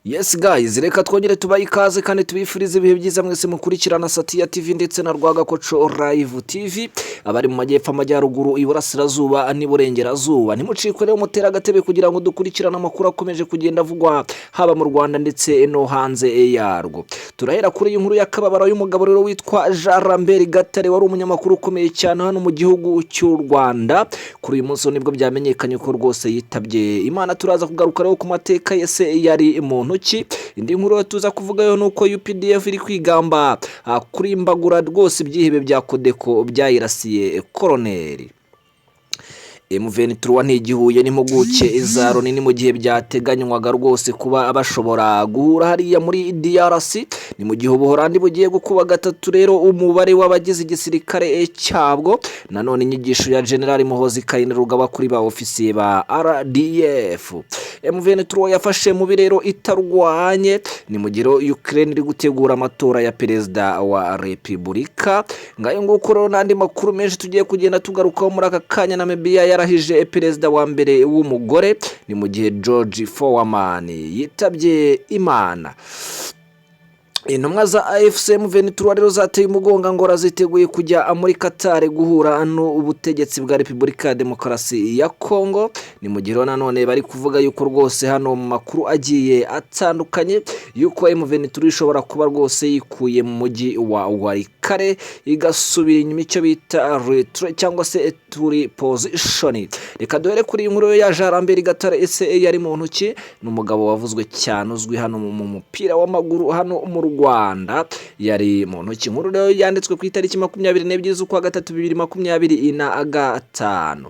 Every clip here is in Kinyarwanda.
Yes guys, reka twongere tubaye ikaze kandi tubifurize ibihe byiza mwese mukurikirana Satiya TV ndetse na Rwagakoco Live TV. Abari mu majyepfo, amajyaruguru, iburasirazuba n'iburengerazuba, ntimucikwe rero mutera agatebe kugira ngo dukurikirane amakuru akomeje kugenda avugwa haba mu Rwanda ndetse no hanze yarwo. Turahera kuri iyi nkuru y'akababaro y'umugabo rero witwa Lambert Gatare, wari umunyamakuru ukomeye cyane hano mu gihugu cy'u Rwanda. Kuri uyu munsi nibwo byamenyekanye ko rwose yitabye Imana. Turaza kugaruka rero ku mateka yese yari muntu ki. Indi nkuru tuza kuvugayo nuko UPDF iri kwigamba kuri imbagura rwose ibyihebe bya Kodeko byayirasiye koroneri. M23 ntigihuye n'impuguke za Loni ni mu gihe byateganywaga rwose kuba bashobora guhura hariya muri DRC. Ni mu gihe Ubuholandi bugiye gukuba gatatu rero umubare w'abagize igisirikare cyabwo. Nanone inyigisho ya General Muhozi Kainerugaba kuri ba ofisiye ba RDF. M23 yafashe mu birero itarwanye. Ni mu gihe Ukraine iri gutegura amatora ya perezida wa Repubulika. Ngayo nguko rero n'andi makuru menshi tugiye kugenda tugarukaho muri aka kanya. Namibia yarahije perezida wa mbere w'umugore. Ni mu gihe George Foreman yitabye Imana. Intumwa za AFC M23 rero zateye umugonga ngo raziteguye kujya muri Qatar guhura n'ubutegetsi bwa Repubulika ya Demokarasi ya Kongo. Ni mu gihe nanone bari kuvuga yuko rwose hano mu makuru agiye atandukanye yuko M23 ishobora kuba rwose yikuye mu mujyi wa wari igasubira inyuma icyo bita retreat cyangwa se turi position. Reka duhere kuri inkuru ya Lambert Gatare. ese yari muntu ki? N'umugabo wavuzwe cyane uzwi hano mu mupira w'amaguru hano mu Rwanda. Yari muntu ki? Inkuru rero yanditswe ku itariki 22 z'ukwa gatatu 2025.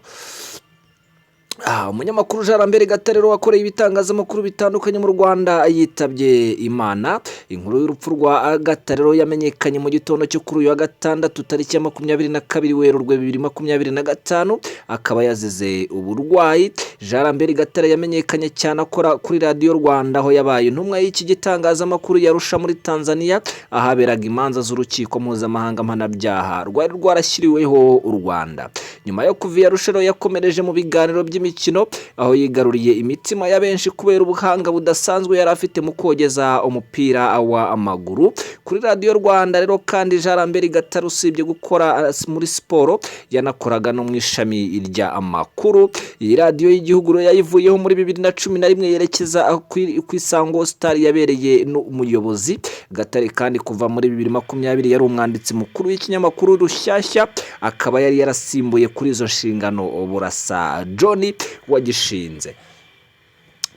Umunyamakuru Lambert Gatare wakoreye ibitangazamakuru bitandukanye mu Rwanda yitabye Imana. Inkuru y'urupfu rwa Gatare yamenyekanye mu gitondo cyo kuri uyu wa gatandatu tariki ya 22 Werurwe 2025. Akaba yazize uburwayi. Lambert Gatare yamenyekanye cyane akora kuri Radio Rwanda aho yabaye intumwa y'iki gitangazamakuru yarusha muri Tanzania ahaberaga imanza z'urukiko mpuzamahanga mpanabyaha rwari rwarashyiriweho u Rwanda. Nyuma yo kuva Yarusha yakomereje mu biganiro by'imikino aho yigaruriye imitima ya benshi kubera ubuhanga budasanzwe yari afite mu kogeza umupira w'amaguru. Kuri Radio Rwanda rero kandi Lambert Gatare usibye gukora muri siporo yanakoraga no mu ishami rya amakuru. Iyi radio y'igihugu yayivuyeho muri 2011 yerekeza ku Isango Star yabereye n'umuyobozi. Gatare kandi kuva muri 2020 yari umwanditsi mukuru w'ikinyamakuru Rushyashya, akaba yari yarasimbuye kuri izo nshingano Burasa John wagishinze.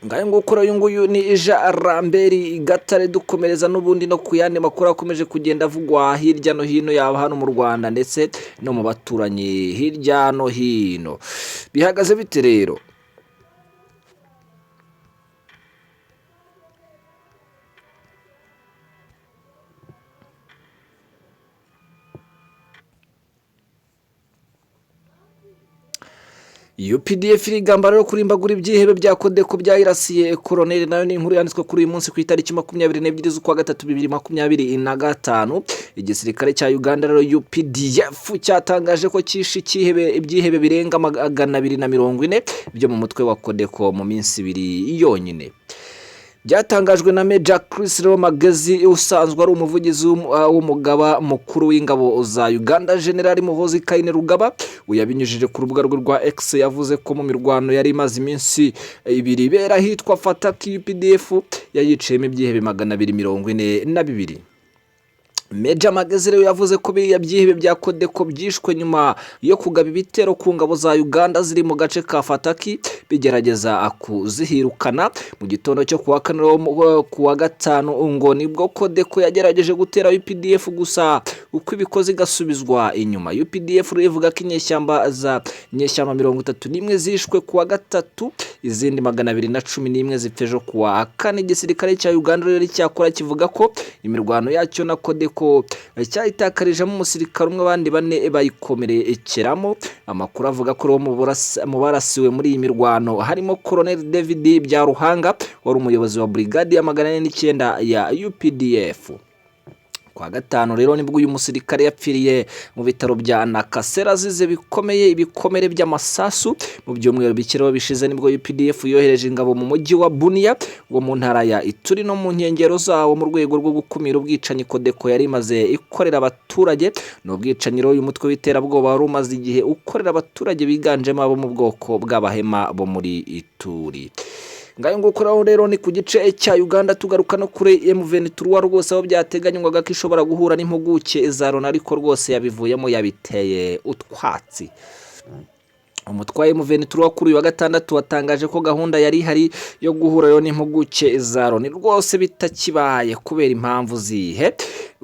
Ngayo nguko uyu nguyu ni Lambert Gatare. Dukomereza n'ubundi no kuyandi makuru akomeje kugenda avugwa hirya no hino yaba hano mu Rwanda ndetse no mu baturanyi hirya no hino. Bihagaze bite rero? UPDF irigamba rero kurimbagura ibyihebe bya Kodeko byayirasiye koroneri. Nayo ni inkuru yanditswe kuri uyu munsi ku itariki 22 z'ukwa gatatu 2025. Igisirikare cya Uganda rero UPDF cyatangaje ko cyishe ibyihebe birenga 240 byo mu mutwe wa Kodeko mu minsi 2 yonyine. Byatangajwe na Major Chris Magezi usanzwe ari umuvugizi w'umugaba mukuru w'ingabo za Uganda General Muhozi Kainerugaba. Uyabinyujije ku rubuga rwe rwa X yavuze ko mu mirwano yari imaze iminsi 2 ibera hitwa Fataki UPDF yayiciyemo ibyihebe 242. Major Magezi rero yavuze ko biriya byihebe bya Kodeko byishwe nyuma yo kugaba ibitero ku ngabo za Uganda ziri mu gace ka Fataki bigerageza kuzihirukana. Mu gitondo cyo kuwa 5 ngo nibwo Kodeko yagerageje gutera UPDF gusa uko ibikoze gasubizwa inyuma. UPDF ivuga ko inyeshyamba 31 zishwe kuwa gatatu, izindi 211 zipfejo kuwa 4. Igisirikare cya Uganda rero cyakora kivuga ko imirwano yacyo na Kodeko cyayitakarijemo umusirikare umwe, abandi 4 bayikomerekeramo. Amakuru avuga ko mu barasiwe muri iyi mirwano harimo Colonel David Byaruhanga wari umuyobozi wa brigade ya 409 ya UPDF. kwa gatanu rero nibwo uyu musirikare yapfiriye mu bitaro bya Nakasera azize bikomeye ibikomere by'amasasu. Mu byumweru bikiriho bishize nibwo UPDF yohereje ingabo mu mujyi wa Bunia wo mu ntara ya Ituri no mu nkengero zawo mu rwego rwo gukumira ubwicanyi Kodeko yari imaze ikorera abaturage. N'ubwicanyi rero uyu mutwe w'iterabwoba wari umaze igihe ukorera abaturage biganjemo abo mu bwoko bw'abahema bo muri Ituri. Ngayo nguko rero ni ku gice cya Uganda. Tugaruka no kuri M23 rwose aho byateganywaga ko ishobora guhura n'impuguke za Loni ariko rwose yabivuyemo yabiteye utwatsi. Umutwaye M23 kuri uyu wa gatandatu watangaje ko gahunda yari ihari yo guhura yo n'impuguke za Loni rwose bitakibaye kubera impamvu zihe.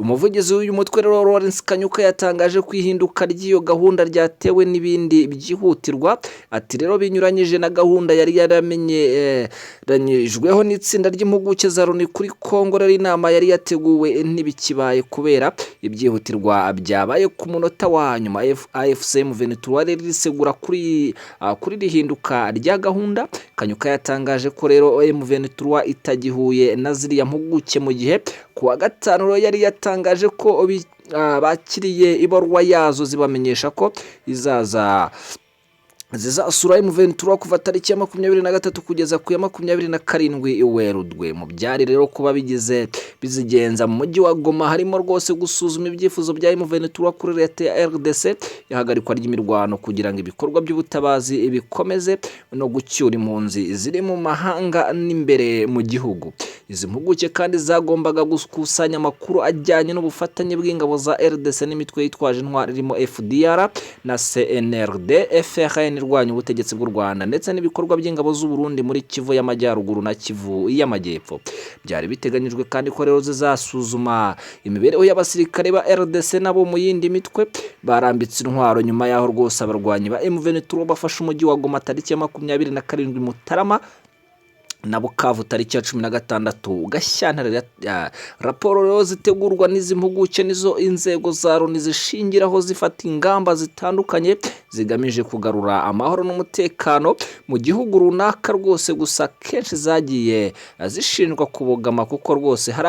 Umuvugizi w'uyu mutwe rero Lawrence Kanyuka yatangaje kwihinduka ry'iyo gahunda ryatewe n'ibindi byihutirwa. Ati rero binyuranyije na gahunda yari yaramenyeranyijweho n'itsinda ry'impuguke za Loni kuri Kongo. Rero inama yari yateguwe ntibikibaye kubera ibyihutirwa byabaye ku munota wa nyuma. AFC M23 rero risegura kuri rihinduka rya gahunda. Kanyuka yatangaje ko rero M23 itagihuye na ziriya mpuguke mu gihe kuwa gatanu rero yari yatangaje ko bakiriye ibaruwa yazo zibamenyesha ko zizasura M23 kuva tariki ya 23 kugeza ku ya 27 Werurwe. Mu byari rero kuba bizigenza mu mujyi wa Goma harimo rwose gusuzuma ibyifuzo bya M23 kuri leta ya RDC, ihagarikwa ry'imirwano kugira ngo ibikorwa by'ubutabazi bikomeze no gucyura impunzi ziri mu mahanga n'imbere mu gihugu. Izi mpuguke kandi zagombaga gukusanya amakuru ajyanye n'ubufatanye bw'ingabo za RDC n'imitwe yitwaje intwari irimo FDR na CNRD FRN irwanya ubutegetsi bw'u Rwanda ndetse n'ibikorwa by'ingabo z'u Burundi muri Kivu y'Amajyaruguru na Kivu y'Amajyepfo. Byari biteganyijwe kandi ko rero zizasuzuma imibereho y'abasirikare ba RDC nabo mu yindi mitwe barambitse intwaro nyuma yaho rwose abarwanyi ba M23 bafashe umujyi wa Goma tariki ya 27 Mutarama na Bukavu tariki ya 16 Gashyantare. Raporo rero zitegurwa n'izi mpuguke nizo inzego za Loni zishingiraho zifata ingamba zitandukanye zigamije kugarura amahoro n'umutekano mu gihugu runaka rwose. Gusa kenshi zagiye zishinjwa kubogama kuko rwose hari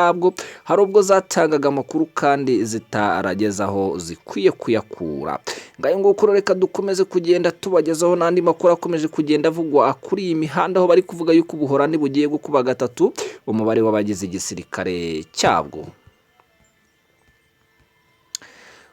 ubwo zatangaga amakuru kandi zitaragezaho zikwiye kuyakura. Ngayo nguko reka dukomeze kugenda tubagezaho n'andi makuru akomeje kugenda avugwa kuri iyi mihanda aho bari kuvuga yuko Ubuholandi bugiye gukuba gatatu umubare w'abagize igisirikare cyabwo.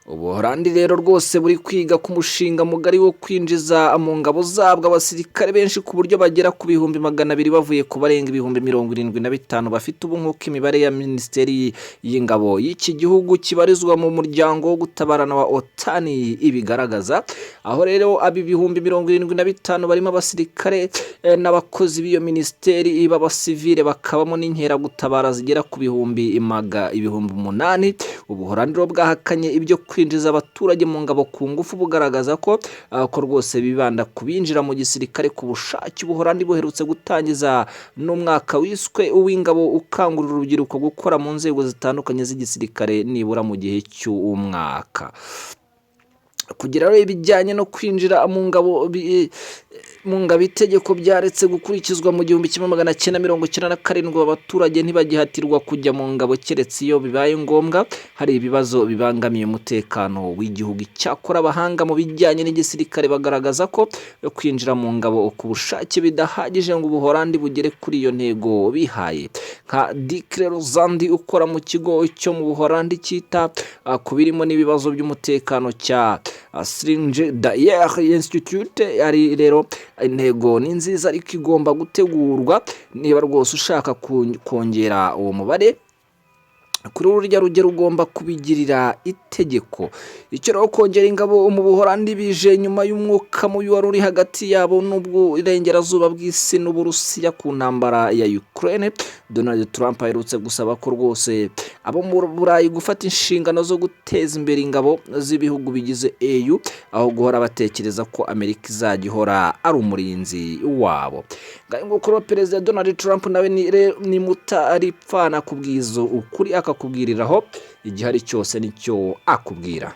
Ubuholandi rero rwose buri kwiga ku mushinga mugari wo kwinjiza mu ngabo zabwo abasirikare benshi ku buryo bagera ku 200,000 bavuye ku barenga 75,000 bafite ubu nk'uko imibare ya Minisiteri y'Ingabo y'iki gihugu kibarizwa mu muryango wo gutabarana wa OTAN ibigaragaza. Aho rero abi 75,000 barimo abasirikare n'abakozi b'iyo minisiteri b'abasivile bakabamo n'inkera gutabara zigera ku 8,000. Ubuholandi rero bwahakanye ibyo kwinjiza abaturage mu ngabo ku ngufu bugaragaza ko rwose bibanda kubinjira mu gisirikare ku bushake. Ubuholandi buherutse gutangiza n'umwaka wiswe uw'ingabo ukangurira urubyiruko gukora mu nzego zitandukanye z'igisirikare nibura mu gihe cy'umwaka. Kugira rero ibijyanye no kwinjira mu ngabo itegeko byaretse gukurikizwa mu 1997. Abaturage ntibagihatirwa kujya mu ngabo keretse iyo bibaye ngombwa hari ibibazo bibangamiye umutekano w'igihugu. Icyakora abahanga mu bijyanye n'igisirikare bagaragaza ko kwinjira mu ngabo ku bushake bidahagije ngo Ubuholandi bugere kuri iyo ntego bihaye. Nka Dick Rozandi ukora mu kigo cyo mu Buholandi cyita ku birimo n'ibibazo by'umutekano cya Stringe Dayer Institute, ari rero intego ni nziza ariko igomba gutegurwa niba rwose ushaka kongera uwo mubare kuri urujya rugero ugomba kubigirira itegeko. Icyo rero kongera ingabo mu Buholandi bije nyuma y'umwuka mubi wari uri hagati yabo n'ubwo irengerazuba bw'isi n'Uburusiya ku ntambara ya Ukraine. Donald Trump aherutse gusaba ko rwose abo mu Burayi gufata inshingano zo guteza imbere ingabo z'ibihugu bigize EU aho guhora batekereza ko Amerika izajya ihora ari umurinzi wabo. Ngayo nguko Perezida Donald Trump nawe ni mutaripfana kubwizo ukuri akakubwiriraho igihari cyose nicyo akubwira.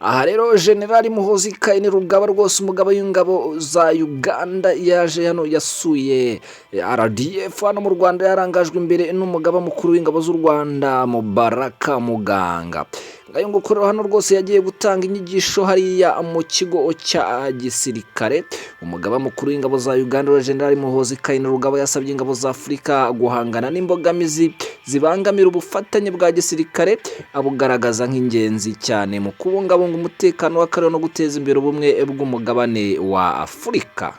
aha rero General Muhoozi Kainerugaba rwose umugabo w'ingabo za Uganda yaje hano yasuye RDF hano mu Rwanda, yarangajwe imbere n'umugaba mukuru w'ingabo z'u Rwanda Mubaraka Muganga. Ngayo ngukorera hano rwose yagiye gutanga inyigisho hariya mu kigo cya gisirikare. Umugaba mukuru w'ingabo za Uganda General Muhoozi Kainerugaba yasabye ingabo za Afurika guhangana n'imbogamizi zibangamira ubufatanye bwa gisirikare, abugaragaza nk'ingenzi cyane mu kubungabunga umutekano w'akarere no guteza imbere ubumwe bw'umugabane wa Afurika.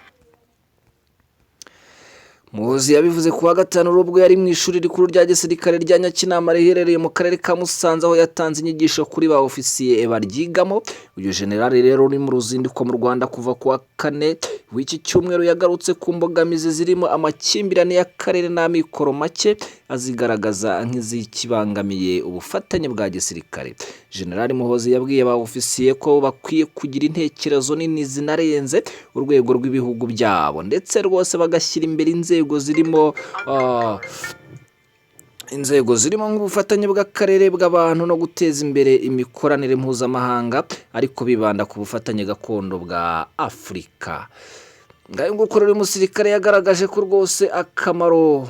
Muhoozi yabivuze kuwa gatanu ubwo yari mu ishuri rikuru rya gisirikare rya Nyakinama riherereye mu karere ka Musanze, aho yatanze inyigisho kuri ba ofisiye baryigamo. Uyu general rero uri mu ruzinduko mu Rwanda kuva kuwa kane w'iki cyumweru yagarutse ku mbogamizi zirimo amakimbirane y'akarere n'amikoro make, azigaragaza nk'izikibangamiye ubufatanye bwa gisirikare. General Muhoozi yabwiye ba ofisiye ko bakwiye kugira intekerezo nini zinarenze urwego rw'ibihugu byabo, ndetse rwose bagashyira imbere inzego zirimo nk'ubufatanye bw'akarere bw'abantu no guteza imbere imikoranire mpuzamahanga, ariko bibanda ku bufatanye gakondo bwa Afurika. Ngayo nguko rero umusirikare yagaragaje ko rwose akamaro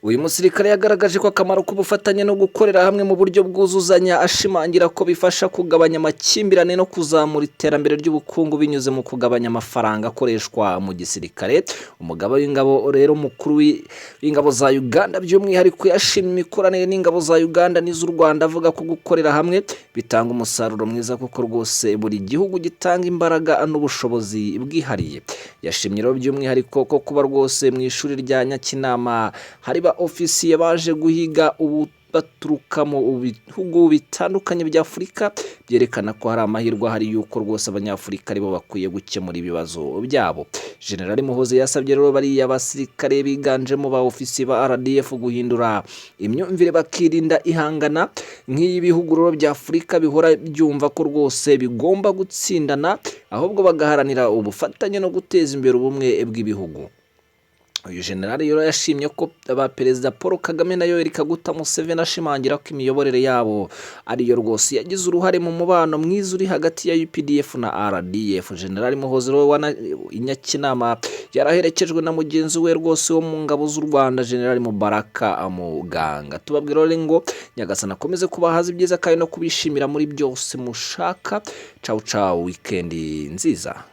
uyu musirikare yagaragaje ko akamaro k'ubufatanye no gukorera hamwe mu buryo bwuzuzanya, ashimangira ko bifasha kugabanya amakimbirane no kuzamura iterambere ry'ubukungu binyuze mu kugabanya amafaranga akoreshwa mu gisirikare. Umugaba w'ingabo rero mukuru w'ingabo za Uganda by'umwihariko yashimye imikoranire n'ingabo za Uganda n'iz'u Rwanda, avuga ko gukorera hamwe bitanga umusaruro mwiza kuko rwose buri gihugu gitanga imbaraga n'ubushobozi bwihariye. Yashimye rero by'umwihariko ko kuba rwose mu ishuri rya Nyakinama hari ofisiye baje guhiga baturuka mu bihugu bitandukanye bya Afurika, byerekana ko hari amahirwe ahari yuko rwose abanyafurika aribo bakwiye gukemura ibibazo byabo. General Muhoozi yasabye rero bariya basirikare biganjemo ba ofisiye ba RDF guhindura imyumvire, bakirinda ihangana nk'ibihugu rero bya Afurika bihora byumva ko rwose bigomba gutsindana, ahubwo bagaharanira ubufatanye no guteza imbere ubumwe bw'ibihugu. Uyu general rero yashimye ko Perezida Paul Kagame na Yoweri Kaguta Museveni ashimangira ko imiyoborere yabo ariyo rwose yagize uruhare mu mubano mwiza uri hagati ya UPDF na RDF. General Muhoozi Nyakinama yaraherekejwe na mugenzi we rwose wo mu ngabo z'u Rwanda General Mubaraka Muganga. Tubabwira rero ngo Nyagasana akomeze kubahaza ibyiza kandi no kubishimira muri byose mushaka. Ciao ciao, weekend nziza.